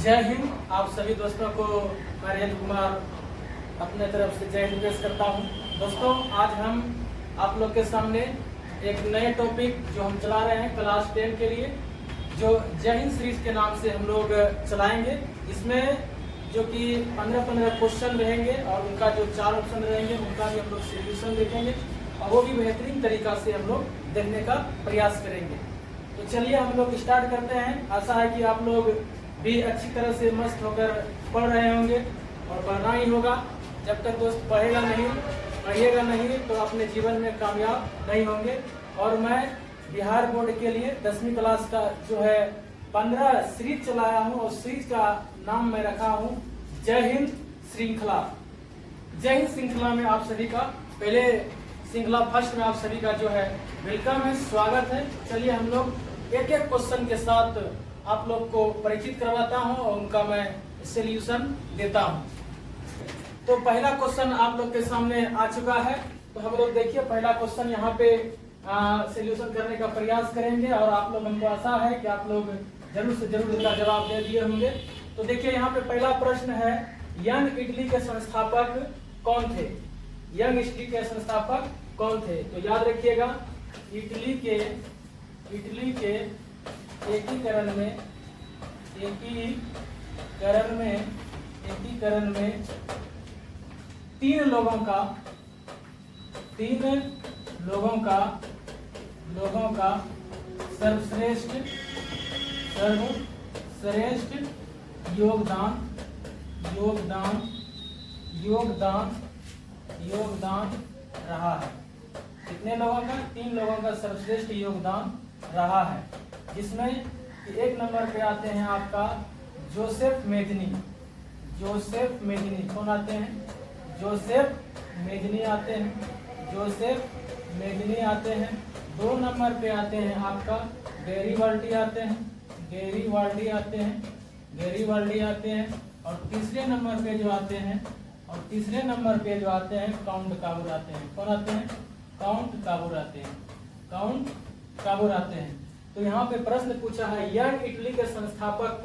जय हिंद। आप सभी दोस्तों को मैं रेल कुमार अपने तरफ से जय हिंद पेश करता हूं। दोस्तों, आज हम आप लोग के सामने एक नए टॉपिक जो हम चला रहे हैं क्लास 10 के लिए, जो जय हिंद सीरीज के नाम से हम लोग चलाएंगे। इसमें जो कि 15-15 क्वेश्चन रहेंगे और उनका जो 4 ऑप्शन रहेंगे उनका भी हम लोग सोल्यूशन देखेंगे और वो भी बेहतरीन तरीका से हम लोग देखने का प्रयास करेंगे। तो चलिए हम लोग स्टार्ट करते हैं। आशा है कि आप लोग भी अच्छी तरह से मस्त होकर पढ़ रहे होंगे और पढ़ना ही होगा। जब तक दोस्त पढ़िएगा नहीं तो अपने जीवन में कामयाब नहीं होंगे। और मैं बिहार बोर्ड के लिए 10वीं क्लास का जो है 15 सीरीज चलाया हूँ और सीरीज का नाम मैं रखा हूँ जय हिंद श्रृंखला। जय हिंद श्रृंखला में आप सभी का पहले श्रृंखला फर्स्ट में आप सभी का जो है वेलकम है, स्वागत है। चलिए हम लोग एक एक क्वेश्चन के साथ आप लोग को परिचित करवाता हूं और उनका मैं सोल्यूशन देता हूं। तो पहला क्वेश्चन आप लोग के सामने आ चुका है। तो हम लोग देखिए पहला क्वेश्चन यहाँ पे सोल्यूशन करने का प्रयास करेंगे और आप लोग, हमको आशा है कि आप लोग जरूर से जरूर इसका जवाब दे दिए होंगे। तो देखिए यहाँ पे पहला प्रश्न है, यंग इटली के संस्थापक कौन थे? यंग इटली के संस्थापक कौन थे? तो याद रखिएगा, इटली के एकीकरण में तीन लोगों का सर्वश्रेष्ठ योगदान रहा है। कितने लोगों का? 3 लोगों का सर्वश्रेष्ठ योगदान रहा है, जिसमें एक नंबर पे आते हैं आपका जोसेफ मेजनी। कौन आते हैं? जोसेफ मेजनी आते हैं। 2 नंबर पे आते हैं आपका गैरीबाल्डी आते हैं। और तीसरे नंबर पे जो आते हैं काउंट काबूर आते हैं। कौन आते हैं? काउंट काबूर आते हैं। तो यहाँ पे प्रश्न पूछा है, यंग इटली के संस्थापक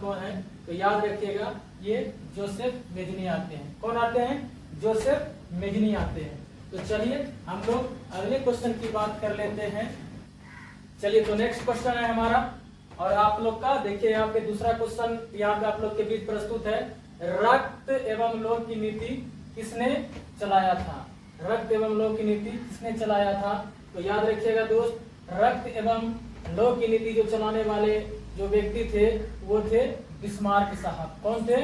कौन है? तो याद रखिएगा, ये जोसेफ मेजनी आते हैं। कौन आते हैं? जोसेफ मेजनी आते हैं। तो चलिए हम लोग अगले क्वेश्चन की बात कर लेते हैं। चलिए, तो नेक्स्ट क्वेश्चन है हमारा और आप लोग का देखिए यहाँ पे दूसरा क्वेश्चन यहाँ पे आप लोग के बीच प्रस्तुत है। रक्त एवं लोह की नीति किसने चलाया था? तो याद रखिएगा दोस्त, रक्त एवं लोह की नीति जो चलाने वाले जो व्यक्ति थे वो थे बिस्मार्क साहब। कौन थे?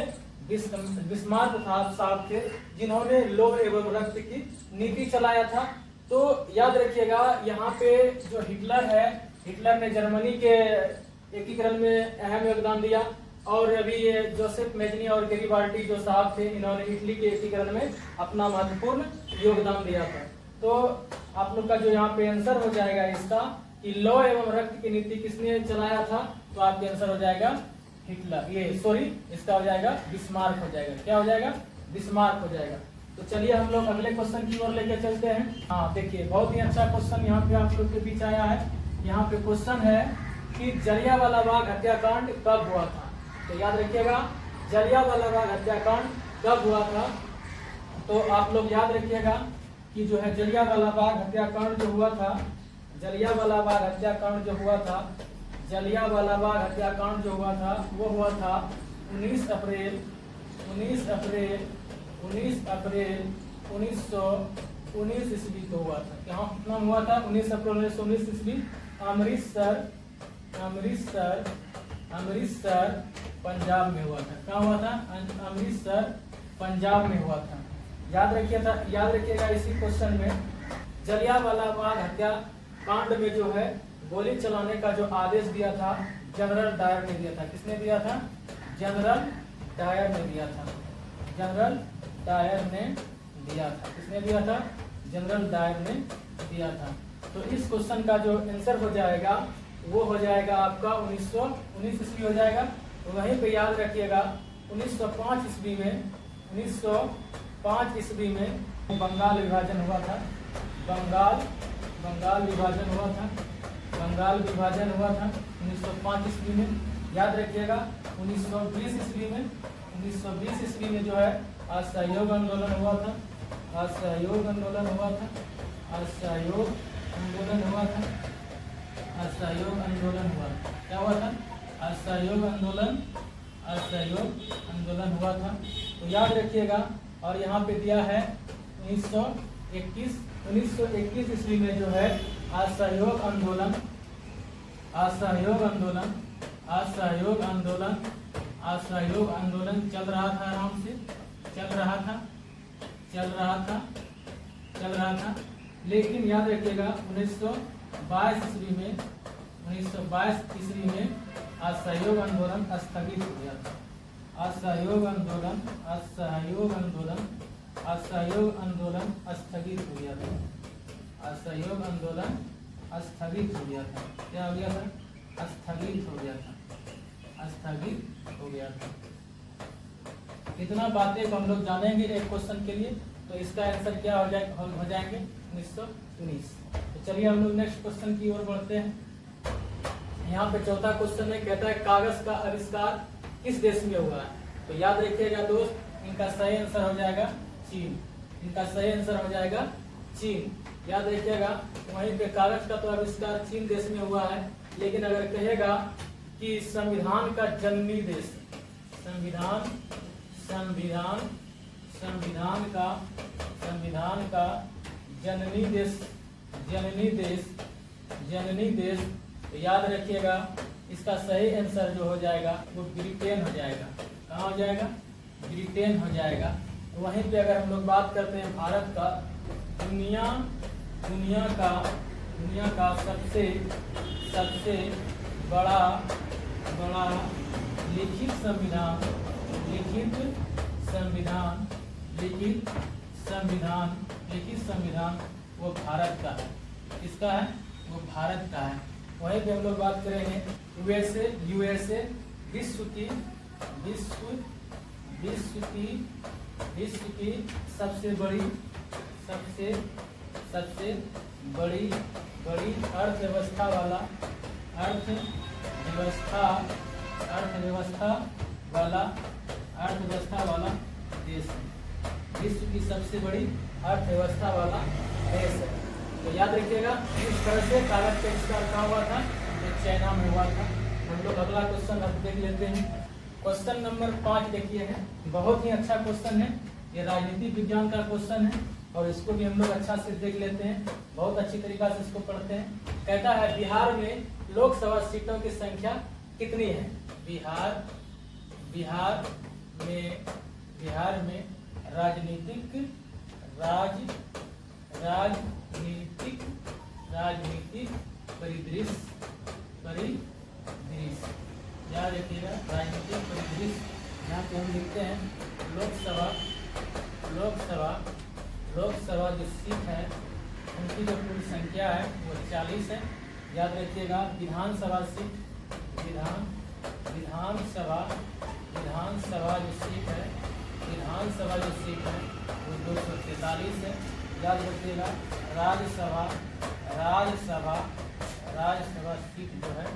बिस्मार्क साहब थे, जिन्होंने लोह एवं रक्त की नीति चलाया था। तो याद रखिएगा, यहाँ पे जो हिटलर ने जर्मनी के एकीकरण में अहम योगदान दिया और अभी ये जोसेफ मेजनी और गैरीबाल्डी जो साहब थे, इन्होंने इटली के एकीकरण में अपना महत्वपूर्ण योगदान दिया था। तो आप लोग का जो यहाँ पे आंसर हो जाएगा इसका कि लोह एवं रक्त की नीति किसने चलाया था? तो आपके आंसर हो जाएगा इसका हो जाएगा बिस्मार्क हो जाएगा। क्या हो जाएगा? बिस्मार्क हो जाएगा। तो चलिए हम लोग अगले क्वेश्चन की ओर लेकर चलते हैं। हाँ देखिए, बहुत ही अच्छा क्वेश्चन यहाँ पे आप लोग के बीच आया है। यहाँ पे क्वेश्चन है कि जलियांवाला बाग हत्याकांड कब हुआ था? तो याद रखिएगा, जलियांवाला बाग हत्याकांड कब हुआ था? तो आप लोग याद रखिएगा कि जो है जलियांवाला बाग हत्याकांड जो हुआ था वो हुआ था 19 अप्रैल 1919 ईस्वी को हुआ था। क्या कितना हुआ था? 19 अप्रैल 1919 ईस्वी अमृतसर पंजाब में हुआ था। कहाँ हुआ था? अमृतसर पंजाब में हुआ था। याद रखिएगा इसी क्वेश्चन में जलियांवाला बाग हत्याकांड में जो है गोली चलाने का जो आदेश दिया था जनरल डायर ने दिया था। किसने दिया था? जनरल डायर ने दिया था। किसने दिया था? जनरल डायर ने दिया था। तो इस क्वेश्चन का जो आंसर हो जाएगा वो हो जाएगा आपका 1919 ईस्वी हो जाएगा। तो वहीं पे याद रखिएगा 1905 ईस्वी में बंगाल विभाजन हुआ था। बंगाल विभाजन हुआ था 1905 ईस्वी में। याद रखिएगा 1920 ईस्वी में, 1920 ईस्वी में जो है असहयोग आंदोलन हुआ था, असहयोग आंदोलन हुआ था, असहयोग आंदोलन हुआ था, असहयोग आंदोलन हुआ था। क्या हुआ था? असहयोग आंदोलन, असहयोग आंदोलन हुआ था। तो याद रखिएगा। और यहाँ पे दिया है 1921 ईस्वी में जो है असहयोग आंदोलन, असहयोग आंदोलन, असहयोग आंदोलन, असहयोग आंदोलन चल रहा था, आराम से चल रहा था, चल रहा था, चल रहा था। लेकिन याद रखिएगा 1922 ईस्वी में, 1922 ईस्वी में असहयोग आंदोलन स्थगित हो गया था। असहयोग आंदोलन, असहयोग आंदोलन, असहयोग आंदोलन स्थगित हो गया था। असहयोग आंदोलन स्थगित हो गया था। क्या हो गया था? स्थगित हो गया था, स्थगित हो गया था। इतना बातें को हम लोग जानेंगे एक क्वेश्चन के लिए। तो इसका आंसर क्या हो जाएंगे 1919। तो चलिए हम लोग नेक्स्ट क्वेश्चन की ओर बढ़ते हैं। यहाँ पे चौथा क्वेश्चन में कहता है कागज का आविष्कार किस देश में हुआ है? तो याद रखिएगा दोस्त, इनका सही आंसर हो जाएगा चीन। इनका सही आंसर हो जाएगा चीन। याद रखिएगा वहीं पे कागज का तो आविष्कार चीन देश में हुआ है। लेकिन अगर कहेगा कि संविधान का जननी देश, संविधान, संविधान, संविधान का जननी देश, जननी देश, जननी देश, तो याद रखिएगा इसका सही आंसर जो हो जाएगा वो ब्रिटेन हो जाएगा। कहाँ हो जाएगा? ब्रिटेन हो जाएगा। तो वहीं पे अगर हम लोग बात करते हैं भारत का, दुनिया का सबसे बड़ा लिखित संविधान, लिखित संविधान वो भारत का है। किसका है? वो भारत का है। वहीं पे हम लोग बात करेंगे यूएसए विश्व की सबसे बड़ी अर्थव्यवस्था वाला देश है। विश्व की सबसे बड़ी अर्थव्यवस्था वाला देश है। तो याद रखिएगा इस तरह से कागज का आविष्कार कहाँ हुआ था? ये चाइना में हुआ था। हम लोग अगला क्वेश्चन अब देख लेते हैं। क्वेश्चन नंबर 5 देखिए है, बहुत ही अच्छा क्वेश्चन है। ये राजनीति विज्ञान का क्वेश्चन है और इसको भी हम लोग अच्छा से देख लेते हैं, बहुत अच्छी तरीका से इसको पढ़ते हैं। कहता है बिहार में लोकसभा सीटों की संख्या कितनी है? बिहार में राजनीतिक परिदृश्य, याद रखिएगा राजनीतिक परिदृश्य। यहाँ पे हम लिखते हैं लोकसभा जो सीट है उनकी जो कुल संख्या है वो 40 है। याद रखिएगा विधानसभा सीट, विधानसभा जो सीट है वो 243 है। याद रखिएगा राज्यसभा सीट जो है,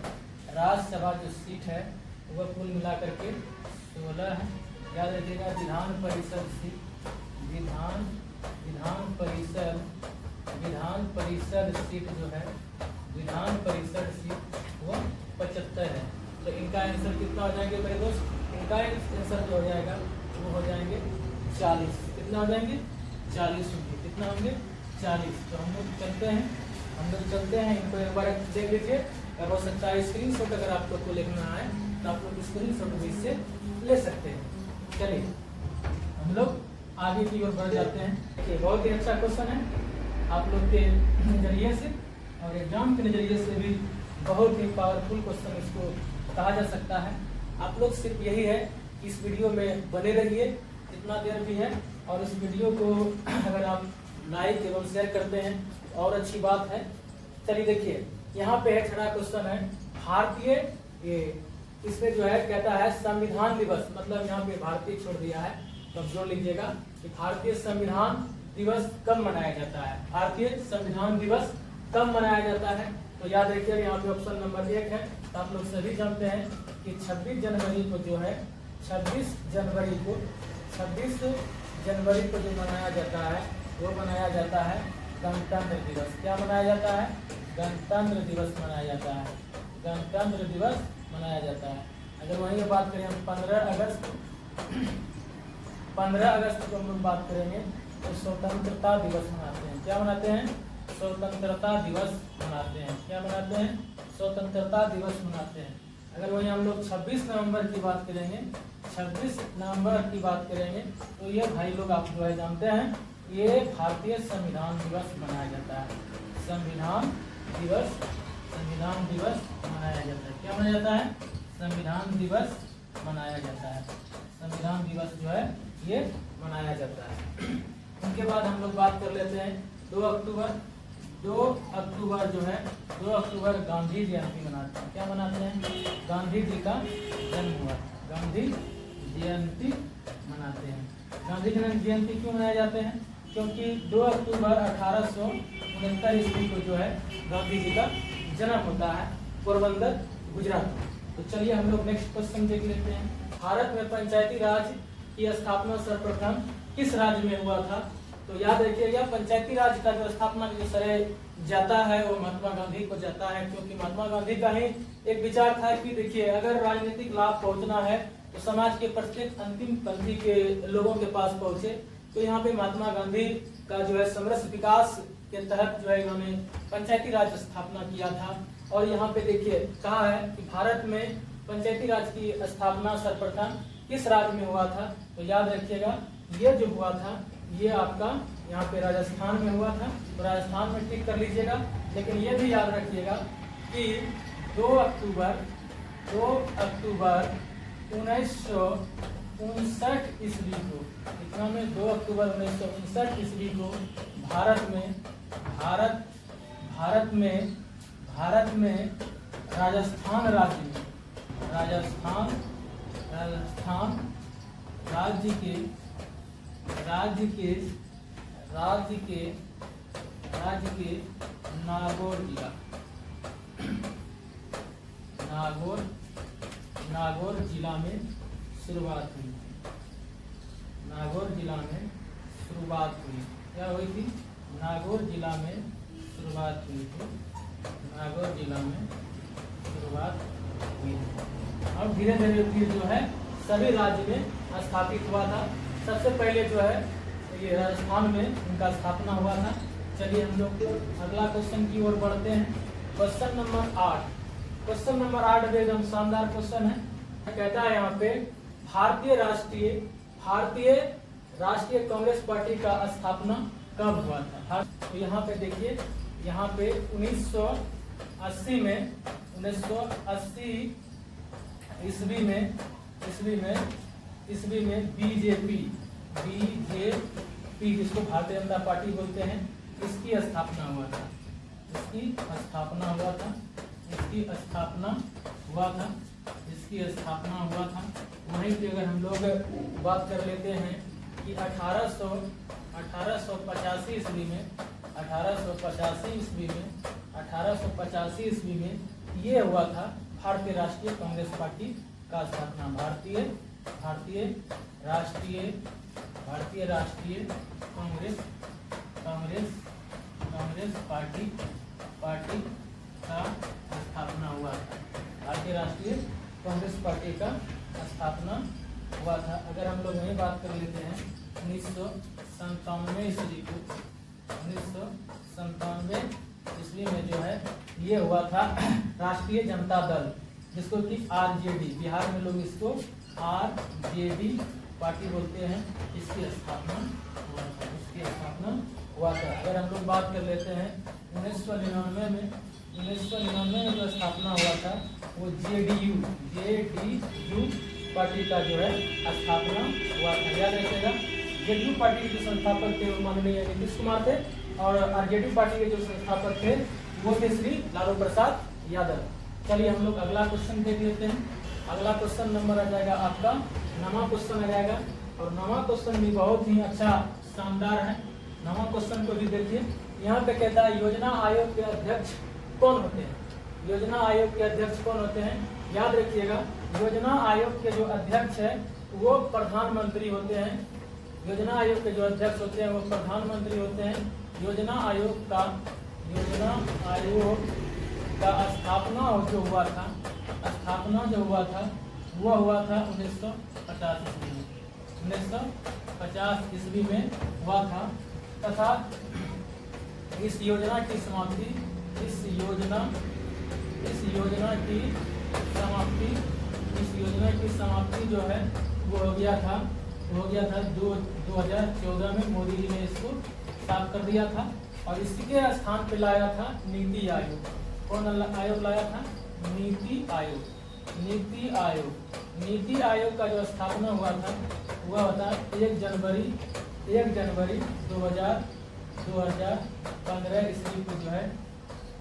राज्यसभा जो सीट है वह कुल मिलाकर के 16 है। याद रखिएगा विधान परिषद सीट, विधान परिषद सीट जो है, विधान परिषद सीट वो 75 है। तो इनका आंसर कितना हो जाएंगे मेरे दोस्त? इनका आंसर जो हो जाएगा वो हो जाएंगे 40। कितना हो जाएंगे? 40 होंगे। कितना होंगे? 40। तो हम लोग चलते हैं, इनको एक बार देख लीजिए। हो सकता है स्क्रीनशॉट अगर आप लोग को लिखना है तो आप लोग स्क्रीनशॉट भी इससे ले सकते हैं। चलिए हम लोग आगे की ओर बढ़ जाते हैं। देखिए बहुत ही अच्छा क्वेश्चन है, आप लोग के नजरिए से और एग्जाम के नजरिए से भी बहुत ही पावरफुल क्वेश्चन इसको कहा जा सकता है। आप लोग सिर्फ यही है कि इस वीडियो में बने रहिए जितना देर भी है, और इस वीडियो को अगर आप लाइक एवं शेयर करते हैं और अच्छी बात है। चलिए देखिए यहाँ पे है छठा क्वेश्चन है भारतीय, ये इसमें जो है कहता है संविधान दिवस, मतलब यहाँ पे भारतीय छोड़ दिया है तो अब जोड़ लीजिएगा कि भारतीय संविधान दिवस कब मनाया जाता है? भारतीय संविधान दिवस कब मनाया जाता है? तो याद रखिए यहाँ पे ऑप्शन नंबर 1 है। तो आप लोग सभी जानते हैं कि 26 जनवरी को जो है 26 जनवरी को जो मनाया जाता है वो मनाया जाता है गणतंत्र दिवस। क्या मनाया जाता है? गणतंत्र दिवस मनाया जाता है। गणतंत्र दिवस मनाया जाता है। अगर वहीं की बात करें हम 15 अगस्त को हम लोग बात करेंगे तो स्वतंत्रता दिवस मनाते हैं। क्या मनाते हैं? स्वतंत्रता दिवस मनाते हैं। क्या मनाते हैं? स्वतंत्रता दिवस मनाते हैं। अगर वहीं हम लोग 26 नवंबर की बात करेंगे, 26 नवंबर की बात करेंगे तो ये भाई लोग आप जो है जानते हैं, ये भारतीय संविधान दिवस मनाया जाता है। संविधान दिवस मनाया जाता है। क्या मनाया जाता है? संविधान दिवस मनाया जाता है। संविधान दिवस जो है ये मनाया जाता है। उनके बाद हम लोग बात कर लेते हैं 2 अक्टूबर। 2 अक्टूबर जो है 2 अक्टूबर गांधी जयंती मनाते हैं। क्या मनाते हैं? गांधी जी का जन्म हुआ, गांधी जयंती मनाते हैं। गांधी जयंती क्यों मनाए जाते हैं? क्योंकि 2 अक्टूबर 1869 ईस्वी को जो है गांधी जी का जन्म होता है पोरबंदर, गुजरात में। तो चलिए हम लोग नेक्स्ट क्वेश्चन देख लेते हैं। भारत में पंचायती राज की स्थापना सर्वप्रथम किस राज्य में हुआ था? तो याद रखिएगा, पंचायती राज का जो स्थापना जो श्रेय जाता है वो महात्मा गांधी को जाता है, क्योंकि महात्मा गांधी का ही एक विचार था कि देखिए अगर राजनीतिक लाभ पहुंचना है तो समाज के प्रत्येक अंतिम पंक्ति के लोगों के पास पहुंचे। तो यहाँ पे महात्मा गांधी का जो है समरस विकास के तहत जो है इन्होंने पंचायती राज स्थापना किया था। और यहाँ पे देखिए कहा है कि भारत में पंचायती राज की स्थापना सर्वप्रथम किस राज्य में हुआ था? तो याद रखिएगा ये जो हुआ था ये आपका यहाँ पे राजस्थान में हुआ था। तो राजस्थान में टिक कर लीजिएगा। लेकिन ये भी याद रखिएगा कि 2 अक्टूबर 1959 ईस्वी को, इतना में 2 अक्टूबर 1959 ईस्वी को भारत में राजस्थान राज्य के नागौर जिला में शुरुआत हुई। नागौर जिला में शुरुआत हुई। क्या हुई थी? नागौर जिला में शुरुआत हुई थी। नागौर जिला में शुरुआत हुई थी। अब धीरे धीरे फिर जो है सभी राज्य में स्थापित हुआ था। सबसे पहले जो है ये राजस्थान में इनका स्थापना हुआ था। चलिए हम लोग अगला क्वेश्चन की ओर बढ़ते हैं। क्वेश्चन नंबर 8 एकदम शानदार क्वेश्चन है। कहता है यहाँ पे भारतीय राष्ट्रीय कांग्रेस पार्टी का स्थापना कब हुआ था? तो यहाँ पे देखिए, यहाँ पे 1980 ईस्वी में बीजेपी जिसको भारतीय जनता पार्टी बोलते हैं, इसकी स्थापना हुआ था। वहीं पे अगर हम लोग बात कर लेते हैं कि 1885 ईस्वी में ये हुआ था भारतीय राष्ट्रीय कांग्रेस पार्टी का स्थापना। भारतीय राष्ट्रीय कांग्रेस पार्टी का स्थापना हुआ था। भारतीय राष्ट्रीय कांग्रेस पार्टी का स्थापना हुआ था। अगर हम लोग वही बात कर लेते हैं 1997 ईस्वी में जो है ये हुआ था राष्ट्रीय जनता दल, जिसको कि आरजेडी, बिहार में लोग इसको आरजेडी पार्टी बोलते हैं। इसकी स्थापना हुआ था। अगर हम लोग बात कर लेते हैं 1999 में जो स्थापना हुआ था वो जेडीयू पार्टी का जो है स्थापना हुआ था। याद रखिएगा, जेडीयू पार्टी के जो संस्थापक थे वो माननीय नीतीश कुमार थे, और आरजेडी पार्टी के जो संस्थापक थे वो थे श्री लालू प्रसाद यादव। चलिए हम लोग अगला क्वेश्चन देख लेते हैं। अगला क्वेश्चन नंबर आ जाएगा आपका, नवा क्वेश्चन आ जाएगा। और नवा क्वेश्चन भी बहुत ही अच्छा शानदार है। नवा क्वेश्चन को भी देखिए। यहाँ पे कहता है योजना आयोग के अध्यक्ष कौन होते हैं? याद रखिएगा, योजना आयोग के जो अध्यक्ष है वो प्रधानमंत्री होते हैं। योजना आयोग के जो अध्यक्ष होते हैं वो प्रधानमंत्री होते हैं। योजना आयोग का स्थापना जो हुआ था, वो हुआ था 1950 ईस्वी में। 1950 ईस्वी में हुआ था तथा इस योजना की समाप्ति जो है वो हो गया था 2014 में। मोदी जी ने इसको साफ कर दिया था और इसके स्थान पे लाया था नीति आयोग। कौन आयोग लाया था? नीति आयोग का जो स्थापना हुआ था वह होता 1 जनवरी 2015 ईस्वी को जो है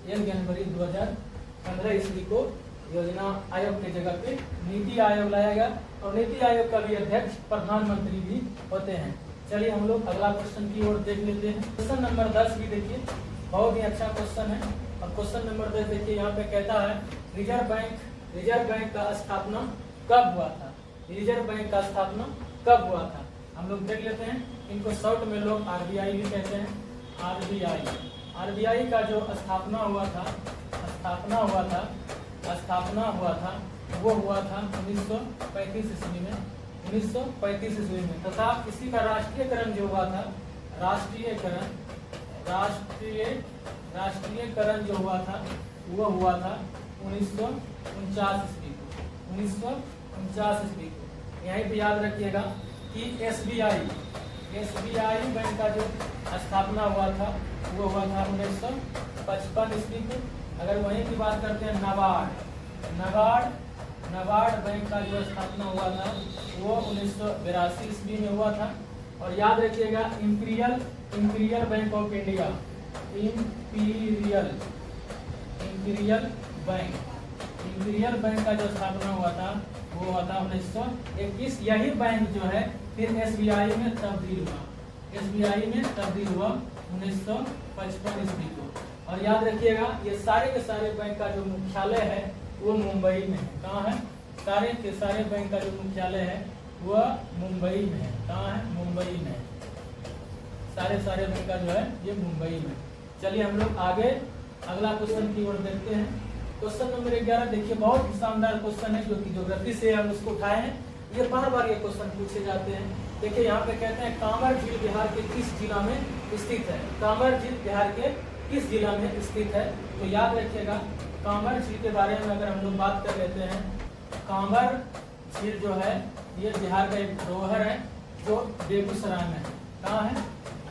1 जनवरी 2015 ईस्वी को योजना आयोग की जगह पे नीति आयोग लाया गया और नीति आयोग का भी अध्यक्ष प्रधानमंत्री भी होते हैं। चलिए हम लोग अगला क्वेश्चन की ओर देख लेते हैं। क्वेश्चन नंबर 10 भी देखिए, बहुत ही अच्छा क्वेश्चन है। और क्वेश्चन नंबर 10 देखिए, यहाँ पे कहता है रिजर्व बैंक का स्थापना कब हुआ था? रिजर्व बैंक का स्थापना कब हुआ था? हम लोग देख लेते हैं। इनको शॉर्ट में लोग RBI भी कहते हैं। RBI का जो स्थापना हुआ था वो हुआ था 1935 ईस्वी में। 1935 ईस्वी में तथा इसी का राष्ट्रीयकरण जो हुआ था, राष्ट्रीयकरण जो हुआ था वो हुआ था 1949 ईस्वी को। 1949 ईस्वी को यहीं पे याद रखिएगा कि SBI बैंक का जो स्थापना हुआ था वो हुआ था 1955 ईस्वी को। अगर वहीं की बात करते हैं नाबार्ड बैंक का जो स्थापना हुआ था वो 1982 ईस्वी में हुआ था। और याद रखिएगा imperial bank of India, imperial bank का जो स्थापना हुआ था वो हुआ था 1921। यही बैंक जो है फिर SBI में तब्दील हुआ 1955 ईस्वी को। और याद रखिएगा ये सारे के सारे बैंक का जो मुख्यालय है वो मुंबई में है। कहाँ है? सारे के सारे बैंक का जो मुख्यालय है वह मुंबई में है। कहाँ है? मुंबई में। सारे बैंक का जो है ये मुंबई में। चलिए हम लोग आगे अगला क्वेश्चन की ओर देखते हैं। क्वेश्चन नंबर 11 देखिए, बहुत ही शानदार क्वेश्चन है जो कि ज्योग्राफी से हम उसको उठाए हैं। ये बार ये क्वेश्चन पूछे जाते हैं। देखिए यहाँ पे कहते हैं कांवर झील बिहार के किस जिला में स्थित है? कांवर झील बिहार के किस जिला में स्थित है? तो याद रखिएगा, कांवर झील के बारे में अगर हम लोग बात कर लेते हैं, कांवर झील जो है ये बिहार का एक धरोहर है जो बेगूसराय में है। कहाँ है?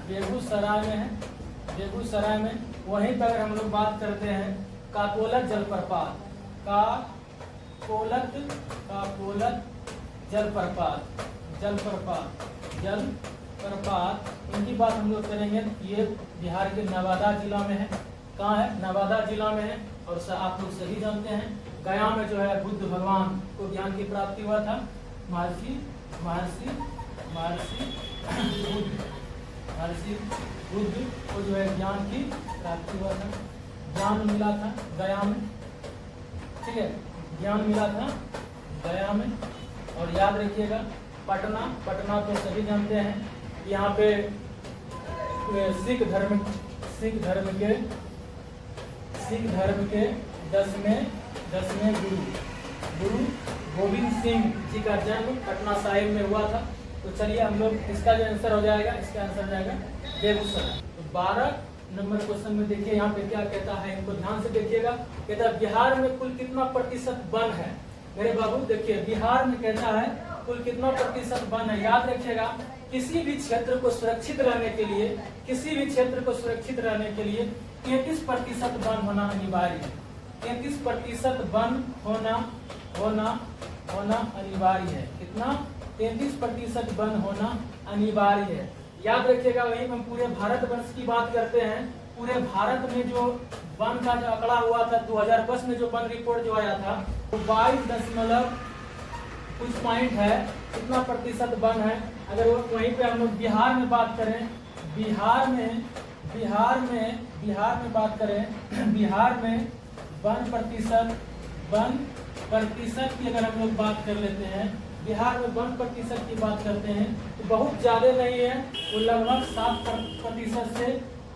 बेगूसराय में है। बेगूसराय में वहीं पर अगर हम लोग बात करते हैं काकोलत जलप्रपात इनकी बात हम लोग करेंगे। ये बिहार के नवादा जिला में है। कहाँ है? नवादा जिला में है। और आप लोग सही जानते हैं गया में जो है बुद्ध भगवान को ज्ञान की प्राप्ति हुआ था। महर्षि बुद्ध को जो है ज्ञान की प्राप्ति हुआ था, ज्ञान मिला था गया में। ठीक है, ज्ञान मिला था गया में। और याद रखिएगा पटना तो सभी जानते हैं। यहाँ पे सिख धर्म के 10वें गुरु गोविंद सिंह जी का जन्म पटना साहिब में हुआ था। तो चलिए हम लोग इसका जो आंसर हो जाएगा, इसका आंसर जाएगा बेगूसराय। तो 12 नंबर क्वेश्चन में देखिए यहाँ पे क्या कहता है, इनको ध्यान से देखिएगा। कहता है बिहार में कुल कितना प्रतिशत वन है? मेरे बाबू देखिए, बिहार में कहता है कुल कितना प्रतिशत वन है। याद रखिएगा, किसी भी क्षेत्र को सुरक्षित रहने के लिए 33% वन होना अनिवार्य है। 33% वन होना अनिवार्य है। कितना? 33% वन होना अनिवार्य है। याद रखिएगा, वहीं हम पूरे भारतवर्ष की बात करते हैं। पूरे भारत में जो वन का जो आंकड़ा हुआ था 2010 में जो वन रिपोर्ट जो आया था वो 22 कुछ पॉइंट है, कितना प्रतिशत वन है। अगर वहीं पे हम लोग बिहार में बात करें, बिहार में बात करें, बिहार में 1% प्रतिशत की अगर हम लोग बात कर लेते हैं, बिहार में 1% की बात करते हैं तो बहुत ज़्यादा नहीं है, वो लगभग 7% से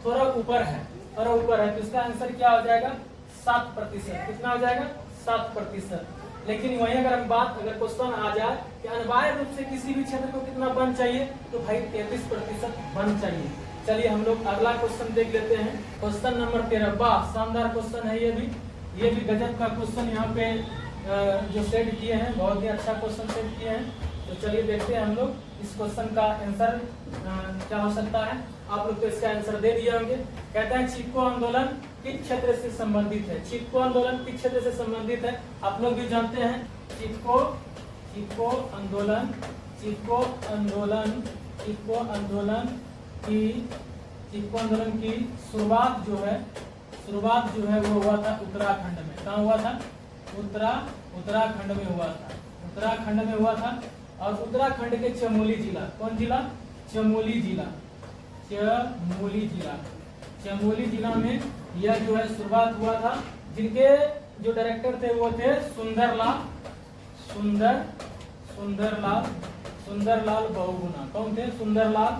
थोड़ा ऊपर है, थोड़ा ऊपर है। तो इसका आंसर क्या हो जाएगा? 7%। कितना हो जाएगा? 7%। लेकिन वहीं अगर हम बात, अगर क्वेश्चन आ जाए कि अनिवार्य रूप से किसी भी क्षेत्र को कितना वन चाहिए, तो भाई 33% वन चाहिए। चलिए हम लोग अगला क्वेश्चन देख लेते हैं। Question number 13। वाह, शानदार क्वेश्चन है ये भी गजब का क्वेश्चन यहाँ पे जो सेट किए हैं, बहुत ही अच्छा क्वेश्चन सेट किए हैं। तो चलिए देखते हैं हम लोग इस क्वेश्चन का आंसर क्या हो सकता है। आप लोग तो इसका आंसर दे दिए होंगे। कहता है चिपको आंदोलन किस क्षेत्र से संबंधित है? चिपको आंदोलन किस क्षेत्र से संबंधित है? आप लोग भी जानते हैं चिपको आंदोलन की शुरुआत जो है वो हुआ था उत्तराखंड में। कहाँ हुआ था? उत्तराखंड में हुआ था। उत्तराखंड में हुआ था। और उत्तराखंड के चमोली जिला, कौन जिला? चमोली जिला में यह जो है शुरुआत हुआ था। जिनके जो डायरेक्टर थे वो थे सुंदरलाल बहुगुणा। कौन थे? सुंदरलाल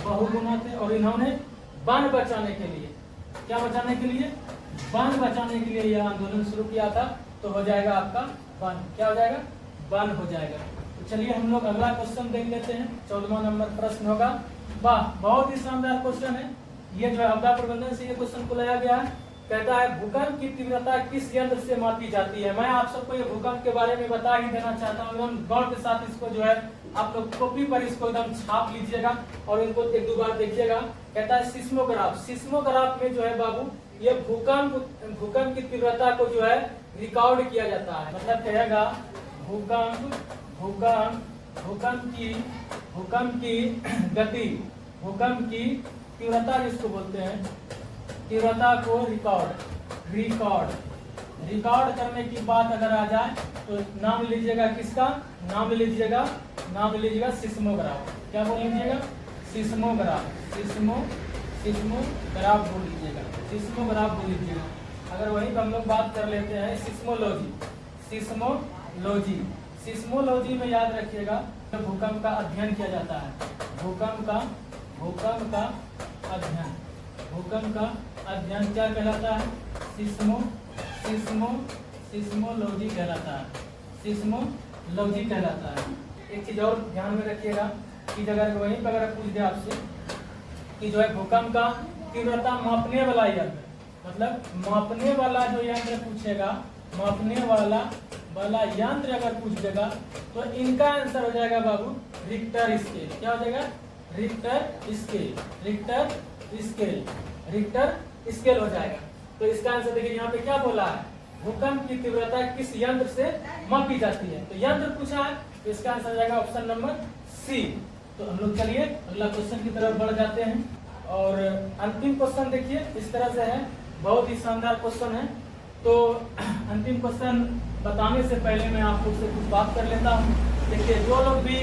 बहुगुणा थे। और इन्होंने वन बचाने के लिए, क्या बचाने के लिए? वन बचाने के लिए यह आंदोलन शुरू किया था। तो हो जाएगा आपका वन। क्या हो जाएगा? वन हो जाएगा। तो चलिए हम लोग अगला क्वेश्चन देख लेते हैं। 14वां नंबर प्रश्न होगा। वाह, बहुत ही शानदार क्वेश्चन है ये, जो है आपदा प्रबंधन से ये क्वेश्चन को लाया गया है। कहता है भूकंप की तीव्रता किस यंत्र से मापी जाती है? मैं आप सबको ये भूकंप के बारे में बता ही देना चाहता हूँ। एकदम गौर के साथ इसको जो है आप लोग कॉपी पर इसको एकदम छाप लीजिएगा और इनको 1-2 बार देखिएगा। कहता है सिस्मोग्राफ में जो है बाबू, ये भूकंप की तीव्रता को जो है रिकॉर्ड किया जाता है। मतलब कहेगा भूकंप की गति, भूकंप की तीव्रता जिसको बोलते हैं, तीव्रता को रिकॉर्ड करने की बात अगर आ जाए तो नाम लीजिएगा किसका? नाम लीजिएगा सिस्मोग्राफ। क्या बोल लीजिएगा? सिस्मोग्राफ बोल लीजिएगा। अगर वहीं पर हम लोग बात कर लेते हैं सिस्मोलॉजी में याद रखिएगा भूकंप का अध्ययन किया जाता है। भूकंप का अध्ययन क्या कहलाता है? सिस्मोलॉजी कहलाता है। एक चीज और ध्यान में रखिएगा कि अगर वहीं पर अगर पूछ दे आपसे कि जो है भूकंप का तीव्रता मापने वाला यंत्र, मतलब मापने वाला जो यंत्र पूछेगा, मापने वाला यंत्र अगर पूछ देगा तो इनका आंसर हो जाएगा बाबू रिक्टर स्केल। क्या हो जाएगा? रिक्टर स्केल हो जाएगा। तो इसका आंसर देखिए यहाँ पे क्या बोला है? भूकंप की तीव्रता किस यंत्र से मापी जाती है? तो यंत्र पूछा है, तो इसका आंसर हो जाएगा ऑप्शन नंबर सी। तो हम लोग चलिए अगला क्वेश्चन की तरफ बढ़ जाते हैं। और अंतिम क्वेश्चन देखिए इस तरह से है, बहुत ही शानदार क्वेश्चन है। तो अंतिम क्वेश्चन बताने से पहले मैं आप लोग से कुछ बात कर लेता हूँ। देखिए, जो लोग भी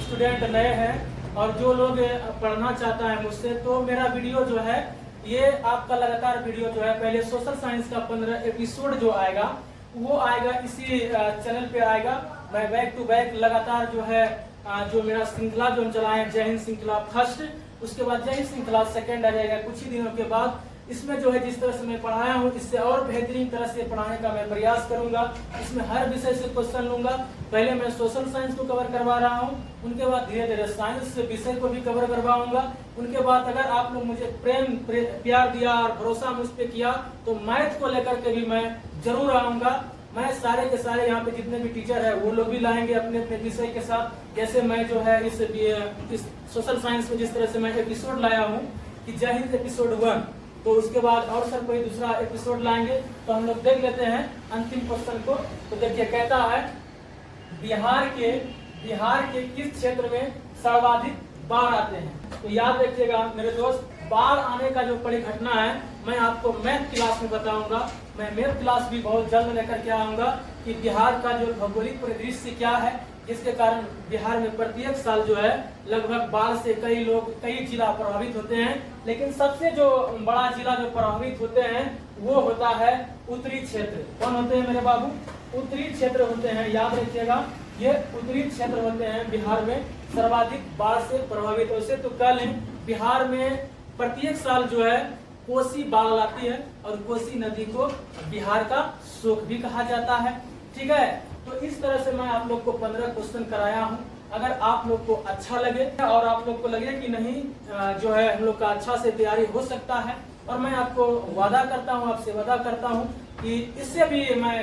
स्टूडेंट नए हैं और जो लोग पढ़ना चाहता है मुझसे, तो मेरा वीडियो जो है ये आपका लगातार वीडियो जो है, पहले सोशल साइंस का 15 एपिसोड जो आएगा वो आएगा इसी चैनल पे आएगा। मैं बैक टू बैक लगातार जो है जो मेरा श्रृंखला जो हम चलाए, जय हिंद श्रृंखला फर्स्ट, उसके बाद जय हिंद श्रृंखला सेकंड आ जाएगा कुछ ही दिनों के बाद। इसमें जो है जिस तरह से मैं पढ़ाया हूँ, इससे और बेहतरीन तरह से पढ़ाने का मैं प्रयास करूंगा। इसमें हर विषय से क्वेश्चन लूंगा। पहले मैं सोशल साइंस को कवर करवा रहा हूँ, उनके बाद धीरे धीरे साइंस विषय को भी कवर करवाऊंगा। उनके बाद अगर आप लोग मुझे प्यार दिया और भरोसा मुझ पर किया तो मैथ को लेकर के भी मैं जरूर आऊंगा। मैं सारे के सारे यहाँ पे जितने भी टीचर है वो लोग भी लाएंगे अपने अपने विषय के साथ। जैसे मैं जो है इस सोशल साइंस में जिस तरह से मैं एपिसोड लाया हूँ कि जय हिंद एपिसोड 1, तो उसके बाद और सर कोई दूसरा एपिसोड लाएंगे। तो हम लोग देख लेते हैं अंतिम क्वेश्चन को। तो देखिए, कहता है बिहार के किस क्षेत्र में सर्वाधिक बाढ़ आते हैं? तो याद रखिएगा मेरे दोस्त, बाढ़ आने का जो परिघटना है मैं आपको मैथ क्लास में बताऊंगा। मैं मैथ क्लास भी बहुत जल्द लेकर के आऊंगा कि बिहार का जो भौगोलिक परिदृश्य क्या है, जिसके कारण बिहार में प्रत्येक साल जो है लगभग बाढ़ से कई जिला प्रभावित होते हैं। लेकिन सबसे जो बड़ा जिला जो प्रभावित होते हैं वो होता है उत्तरी क्षेत्र। कौन होते हैं मेरे बाबू? उत्तरी क्षेत्र होते हैं, याद रखिएगा, ये उत्तरी क्षेत्र होते हैं बिहार में सर्वाधिक बाढ़ से प्रभावित। वैसे तो कल बिहार में प्रत्येक साल जो है कोसी बाढ़ आती है और कोसी नदी को बिहार का शोक भी कहा जाता है। ठीक है, तो इस तरह से मैं आप लोग को 15 क्वेश्चन कराया हूँ। अगर आप लोग को अच्छा लगे और आप लोग को लगे कि नहीं जो है हम लोग का अच्छा से तैयारी हो सकता है, और मैं आपको वादा करता हूँ, आपसे वादा करता हूँ कि इससे भी मैं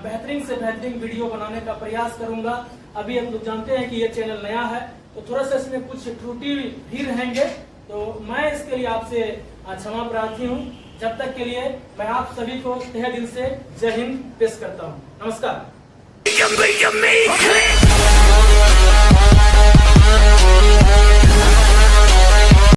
बेहतरीन से बेहतरीन वीडियो बनाने का प्रयास करूंगा। अभी आप लोग जानते हैं कि ये चैनल नया है तो थोड़ा सा इसमें कुछ त्रुटि भी रहेंगे, तो मैं इसके लिए आपसे क्षमा प्रार्थी हूँ। जब तक के लिए मैं आप सभी को तहे दिल से जय हिंद पेश करता हूँ। नमस्कार।